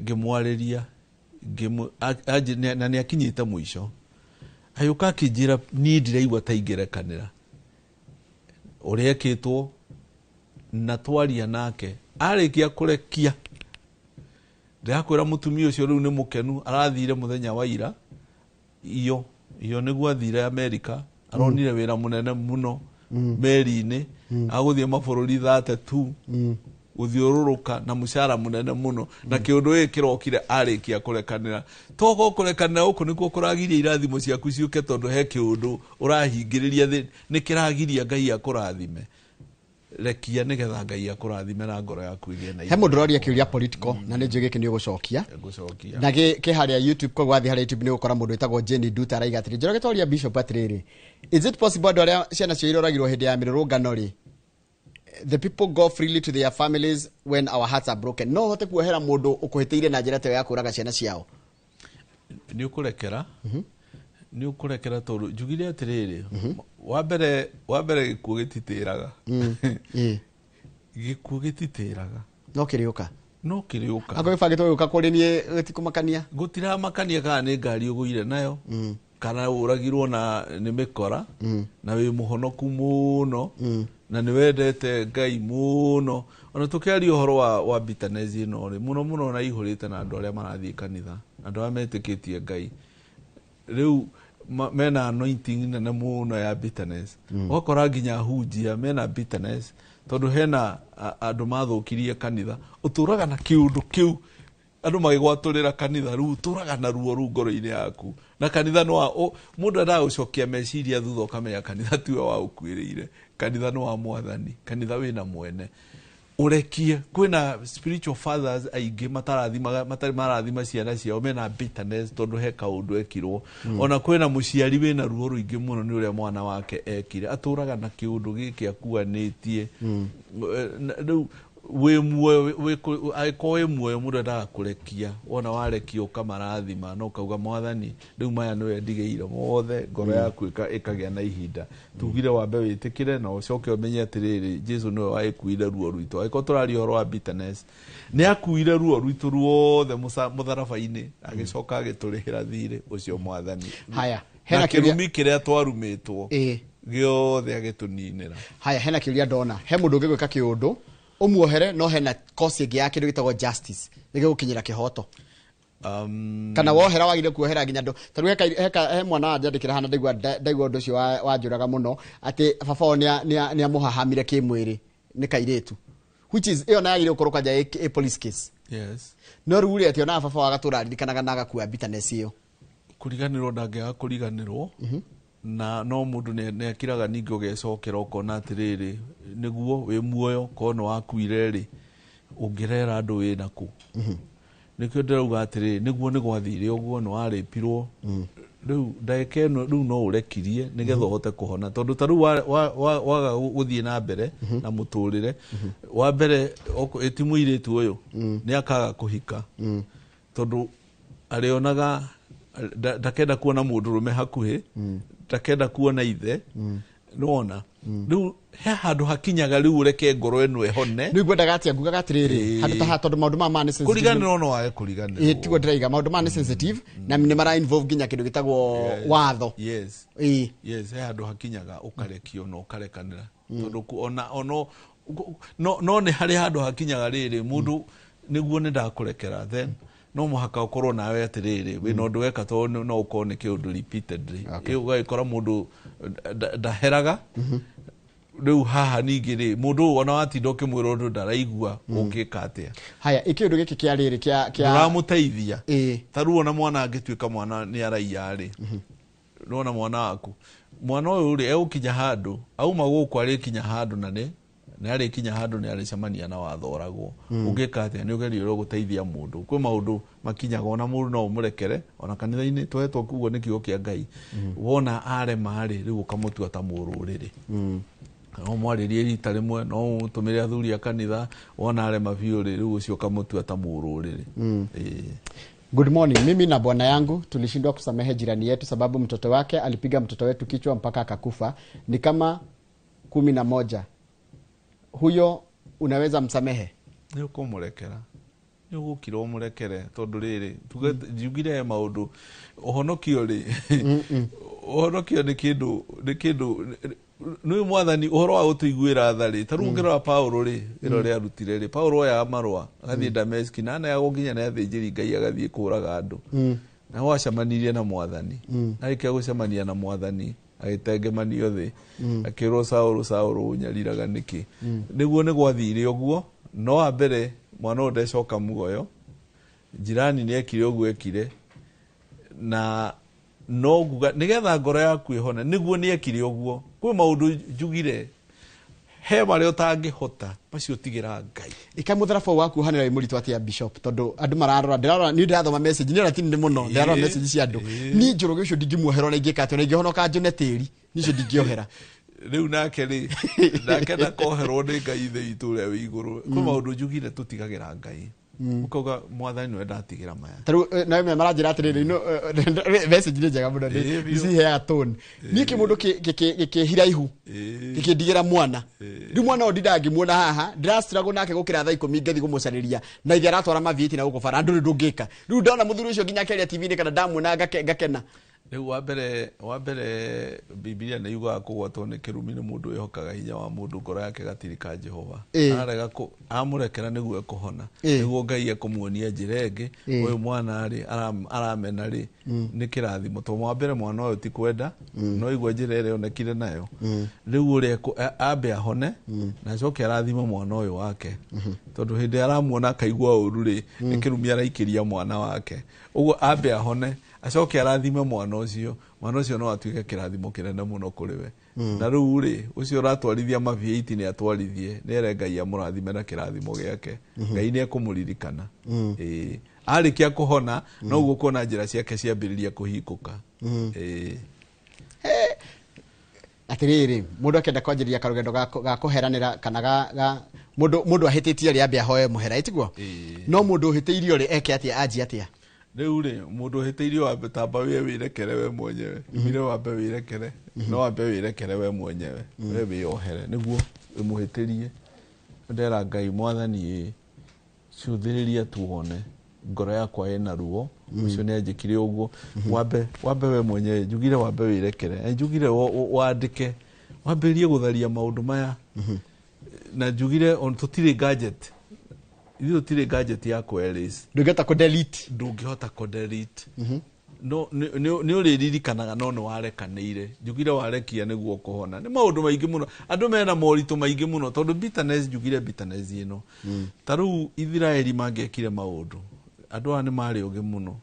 ngimwariria na ni akinyite mwisho ayuka akijira ni ndiraigua ta ingerekanira uria ekitwo na twaria nake arikia kurekia ndakwira mutumia ucio riu ni mukenu arathire muthenya wa ira iyo niguo athire America aronire wira munene muno meri-ini aguthie mabururi 32 guthiururuka na mushara munene muno na kiundu giki kirokire arikia kurekanira togo kurekanira uko nikuo kuragiria irathimo ciaku ciuke tondu he kiundu urahingiriria thi ni kiragiria Ngai akurathime rekia nigetha Ngai akurathime na ngoro yaku igie na he mundu roria kiuria political na ni njigi kinio gucokia na ke haria YouTube ko gwathi haria YouTube ni gukora mundu etagwo Jenny Duta araiga atiri njoroge toria Bishop atiriri is it possible aria ciana cio iroragirwo hindi ya mirurungano ri the people go freely to their families when our hearts are broken no hote kuohera mundu ukuhitiire na njira te ya kuraga ciana ciao ni ukurekera ni ukurekera tondu njugire atiriri wa mbere gikuo gititiraga gikuo gititiraga no kiriuka ako ifagitwo yuka kuri nie gitikumakania gutira makania kana ni ngari uguire nayo kana uragirwo na ni mikora na wi muhonoku muno na ni wendete Ngai muno ona tukiaria uhoro wa bitterness ino ri muno na ihurite na andu aria marathii kanitha andu aria metikitie Ngai riu mena anointing na muno ya bitterness okora nginya hunjia mena bitterness tondu hena andu mathukirie kanitha uturaga na kiundu kiu andu magigwaturira kanitha ru uturaga na ruo ru ngoro-ini yaku na kanitha no mundu nda ucokia meciria thutha ukamenya kanitha tiwe wa ukwirire kanitha no wa Mwathani kanitha wina mwene urekie kwina spiritual fathers aige matarathima ciana ciao mena bitterness tondu he kaundu ekirwo ona kwina muciari wina ruo ruingi muno ni uria mwana wake ekire aturaga na kiundu giki akuanitie riu we muoyo mundu nda kurekia ona warekia ukamarathima no kauga Mwathani riu maya niwe ndigeire mothe ngoro yaku ikagia na ihinda tugire wambe witikire na ucoke umenye atiriri Jesu niwe waikuire ruo rwitu aiko turari horo wa bitterness ni akuire ruo rwitu ruothe mutharabaini agicoka agiturihira thiri ucio Mwathani haya hena kirumi kiria twarumitwo giothe agituninira haya hena kiuria ndona he mundu ngigwika kiundu umuohere no hena kosi ingi ya kindu gitagwo justice nige gukinyira kihoto kana wohera wagire kuohera nginya ndo taru he mwana ajandikira hana ndaigwa undu cio wanjuraga muno ati baba ni amuhahamire kimwiri ni kairetu which is iyo na yagire ukoroka ja a police case no ruri ati ona baba wagatura ririkanaga na gakua bitterness iyo kuriganirwo ndangega kuriganirwo na no mundu ne akiraga ningi ugecokera ukona atiriri niguo wi muoyo kono wakuire ri ungirera andu wi naku nikio ndirauga atiriri niguo ni gwathire uguo no aripirwo riu ndaike riu no urekirie nigetha uhote kuhona tondu taru waga guthie na mbere na muturire wa mbere etimuiritu uyu ni akaga kuhika tondu arionaga ndakenda kuona mundurume hakuhi ndakenda kuona ithe nona riu he handu hakinyaga riu ureke ngoro eno ehone riu ngwendaga atia ngugaga atiriri handu ta hatondu maundu ma ni sensitive kuriganirwo no wae kuriganirwo tigo ndiraiga maundu ma ni sensitive na ni mara involve nginya kindu gitagwo watho yes he handu hakinyaga ukarekio no ukarekanira tondu no ni hari handu hakinyaga riri mundu niguo ni ndakurekera then no muhaka ukorwo nawe atiriri we no ndweka to no ukone kiundu repeatedly ugakora mundu ndaheraga riu haha ningiri mundu ona watinda ukimwira undu ndaraigua ungika atia haya ikiundu giki kia riri kia uramuteithia taru ona mwana angituika mwana ni araia ri nona mwana waku mwana uyu ri eukinya handu auma guku ari kinya handu na ni ari kinya handu ni aricamania na wathoragwo ungika atia ni ugerio guteithia mundu kwi maundu makinyaga ona mundu no umurekere ona kanitha-ini twetwo kugo ni kiugo kia Ngai wona are mari riu ukamutua ta mururiri no mwaririe rita rimwe no utumire athuri a kanitha wona are mabiuri riu ucio ukamutua ta mururiri Good morning. Mimi na bwana yangu tulishindwa kusamehe jirani yetu sababu mtoto wake alipiga mtoto wetu kichwa mpaka akakufa. Ni kama 11. Huyo unaweza msamehe? Ni ukumurekera. Ni ugukira umurekere tondu riri tugire maundu uhonokio ri. Uhonokio ni kindu ni Mwathani uhoro wa utuiguira thari tarungiro wa Paulo ri irore arutire ri Paulo ya marwa agathie Dameski na ya gukinya na thinjiri Ngai agathie kuraga andu na wacamanirie na Mwathani arike gucamania na Mwathani agitengemanio thi akirwo Saulu unyariraga niki niguo ni gwathire uguo no ambere mwana ondecoka muoyo jirani ni ekire oguo ekire na no nguga nigetha ngoro yaku ihone niguo ni ekire oguo kwi maundu njugire he mario tangihota macio tigira Ngai ika mutharaba waku hanira imurito atia bishop tondu andu mararora ndirarora ni ndirathoma message ni ratini ni muno ndirarora message cia andu ni njuruge ucio ndingimuohera na ingika atio na ingihonoka njone tiri nicio ndingiohera riu nake ri nake na koherwo ni Ngai the itule wi iguru kwi maundu njugire tutigagira Ngai ukauga mwathani no ndatigira maya taru na me maranjira atiriri no message ni njega muno ni si heaga tone ni kimundu kihira ihu kikindigira mwana ri mwana ondindangi muona haha ndirastrago nake gukira thaa 10 ngathi gumucariria na ithe aratwara mavieti na gukubara ndu ndungika riu ndona muthuri ucio nginya keria TV ni kana ndamuona ngakena riu wa mbere Biblia ni yuga kugwatwo ni kirumi ni mundu ehokaga hinya wa mundu ngoro yake gatirika Jehova arega ko amurekera niguo kuhona niguo Ngai ekumuonia njirenge uyu mwana ari aramena ri ni kirathimo to wa mbere mwana uyu ti kwenda no igwa njirere onekire nayo riu uri ambe ahone na coke arathima mwana uyu wake tondu hindi aramuona kaigwa uru ri ni kirumi araikiria mwana wake uguo ambe ahone acoke arathime mwana ucio no atuike kirathimo kinene muno kuriwe na riu ri ucio ratwarithia mavieti ni atwarithie nere Ngai amurathime na kirathimo giake Ngai ni ekumuririkana arikia kuhona no uguo kuona njira ciake ciambiriria kuhikuka atiriri mundu akenda kwanjiria karugendo ga kuheranira kana ga mundu ahititie ri ambe ahoe muhera itiguo no mundu uhiteirio ri eke atia aji atia riu ri mundu hiteirio wa tamba we wirekere we mwenyewe mire wambe wirekere no wambe wirekere we mwenyewe we wiohere niguo imuhitirie ndera Ngai mwathani ciuthiriria tuone ngoro yakwa ina ruo ucio ni anjikire uguo wambe we mwenyewe njugire wambe wirekere njugire wandike wamberie gutharia maundu maya na njugire on tutire gadget ithu tire gadget yako erase ndungihota ku delete no ni uririkanaga no warekanire njugire warekia niguo kuhona ni maundu maingi muno andu mena moritu maingi muno tondu bitterness njugire bitterness ino taru Israeli mangekire maundu andu ani mari ugi muno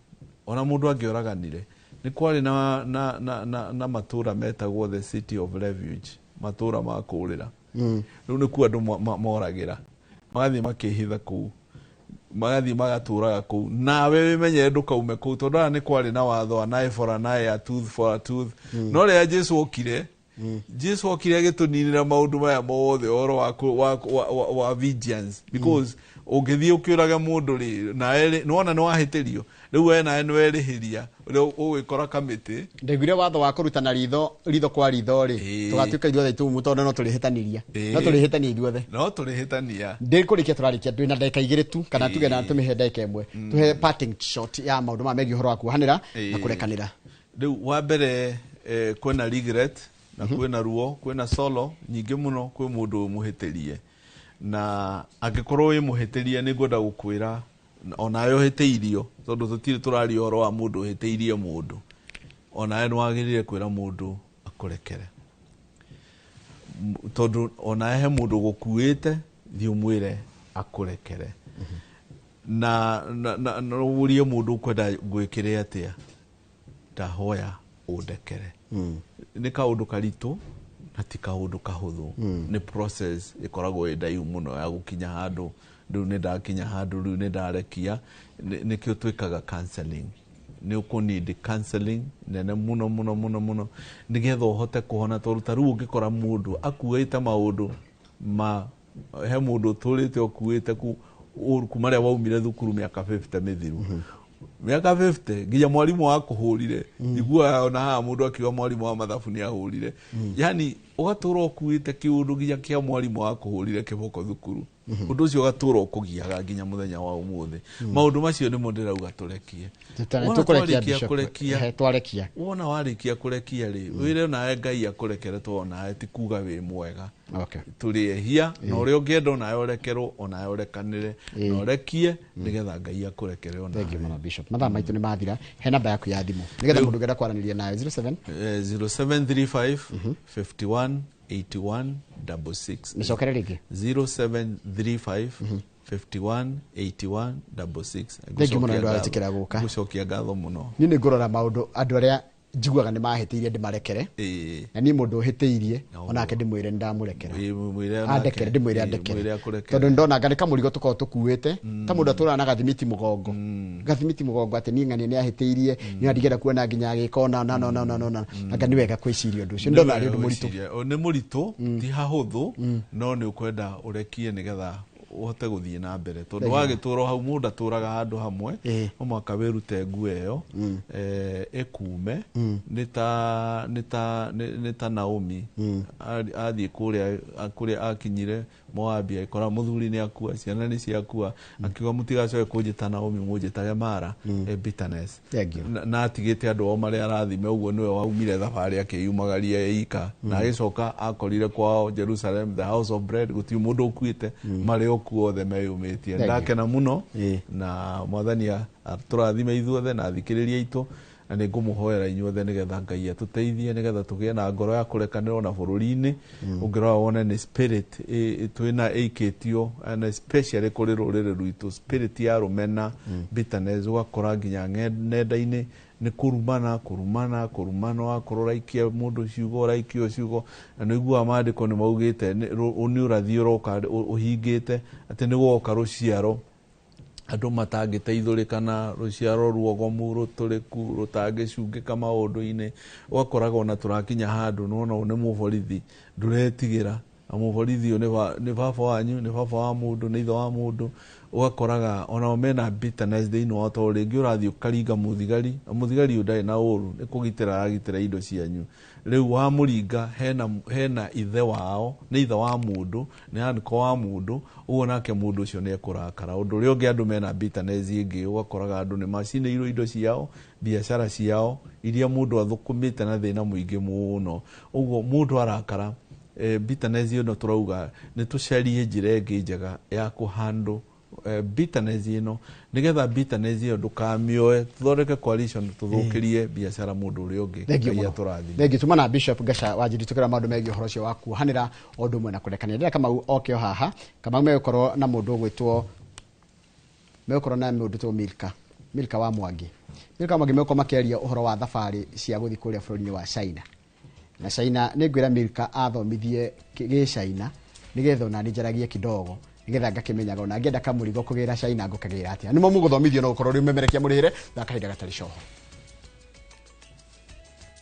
ona mundu angioraganire ni kwari na matura metagwo the city of refuge matura ma kurira riu ni ku andu moragira magathi makihitha ku magathi magaturaga ku nawe wimenye ndukaume ku tondu ni kwari na watho anae for anae a tooth for a tooth no ria Jesu okire agituninira maundu maya mothe oro wa vengeance because ungithie ukiuraga mundu ri nae nona no ahitirio riu we nae no erihiria ugikora kamiti ndegwire watho wa kurutana ritho kwa ritho ri tugatuika ithuothe itumu tondu no turihitaniria no turihitania ndikurikia turarikia ndwina ndeka igiri tu kana tuge na tumihe ndeka imwe tuhe parting shot ya maundu ma megi horo wa kuhanira na kurekanira riu wa mbere kwena regret na kwena ruo kwena solo nyingi muno kwi mundu muhitirie na angikorwo wi muhitirie ni ngoda gukwira ona yo hiteirio tondu tutire turari oro wa mundu hiteirie mundu ona no agirire kwira mundu akurekere tondu ona he mundu gukuite thi umwire akurekere na no urie mundu kwenda gwikire atia ndahoya undekere ni kaundu karitu na ti kaundu kahuthu ni process ikoragwo idaiu muno ya gukinya handu riu ni ndakinya handu riu ni ndarekia ni kio twikaga counseling ni ukunidi counseling nene muno nigetha uhote kuhona tondu taru ungikora mundu akuite maundu ma he mundu turite okuite kumaria waumire thukuru miaka 50 mithiru miaka 50 nginya mwalimu wakuhurire igua ona ha mundu akiwa mwalimu wa mathabu ni ahurire yani ugatura okuite kiundu nginya kia mwalimu wakuhurire kiboko thukuru undu ucio ugatura okugiaga nginya muthenya wa umuthi maundu macio ni mundu rauga turekie twarekia wona warikia kurekia ri wire na Ngai akurekere tuona ti kuga wi mwega turihia na uri ungienda ona urekerwo ona urekanire na urekie nigetha Ngai akurekere ona thank you mama bishop mathaa maitu ni mathira he namba yaku ya thimu nigetha mundu ngenda kwaraniria nayo 07 0735 51 5166. Nishokere rigi 0735 51 81 66. Thank you muno ndo atikira guka. Gucokia ngatho muno. Ni ni ngorora maundu andu aria njiguaga ni mahetiirie ndimarekere. Na ni mundu hetiirie onake ndimwire ndamurekera. Andekere ndimwire andekere. Tondu ndona ngani kamurigo tukao tukuite ta mundu atura na gathimiti mugongo. Gathimiti mugongo ati ni ngani ni ahetiirie ni adigera kuona nginya agikona na ngani wega kwiciria undu ucio ndona ri undu muritu. Ni muritu ti hahuthu no ni ukwenda urekie nigetha uhote guthie na mbere tondu wagituro hau mundu aturaga handu hamwe omwaka wirute nguo iyo ekume nita Naomi athie kuria akinyire Moabi ikora muthuri ni akua ciana ni ciakua akiuga mutigacoke kunjita Naomi munjitage Mara bitterness na atigite andu o maria arathime uguo niwe waumire thabari akiyumagaria ika na agicoka akorire kwao Jerusalem the house of bread guti mundu ukuite mari okuothe meyumitie ndakena muno na mwathani aturathime ithuothe na athikiriria itu na ni ngumuhoera inyuothe nigetha Ngai atuteithie nigetha tugie na ngoro ya kurekanirwo na bururi-ini ungirora wone ni spirit twina iketio and especially kuri rurire rwitu spirit ya rumena bitterness ugakora nginya nenda-ini ni kurumana akororaikia mundu ciugo raikio ciugo na niguo maandiko ni maugite ni urathio roka uhingite ati ni goka ruciaro andu matangiteithurikana ruciaro ruogomu ruturiku rutangicungika maundu-ini ugakoraga ona turakinya handu nona ni muborithi nduretigira amuborithi ni baba wanyu ni baba wa mundu ni itho wa mundu ugakoraga ona mena bitterness thiini wa to ringi urathio karinga muthigari udai na uru ni kugitira agitira indo cianyu riu wa muringa hena ithe wao ni ithe wa mundu ni anko wa mundu uguo nake mundu ucio ni ekurakara undu ri ungi andu mena bitterness ingi ugakoraga andu ni macinirwo indo ciao biashara ciao iria mundu athukumite na thina muingi muno uguo mundu arakara bitterness ino turauga ni tucarie njira ingi njega ya kuhandle bitterness ino nigetha bitterness iyo ndukamioe tuthondeke coalition tuthukirie biashara mundu uri ungi ngai aturathi thengi tumana Bishop Gasha wajiri tukira maundu megi horo cio waku hanira undu mwe na kurekania ndira kama okeo haha kama mekorwo na mundu gwitwo Milka wa Mwangi meko makeria uhoro wa thabari cia guthi kuria bururi-ini wa China na China ni ngwira Milka athomithie gi China nigetha na njaragie kidogo nigetha ngakimenyaga ona ngenda kamurigo kugira China ngukagira atia nimo muguthomithio no ukorwo ri memerekia murihire thakahinda gatari coho.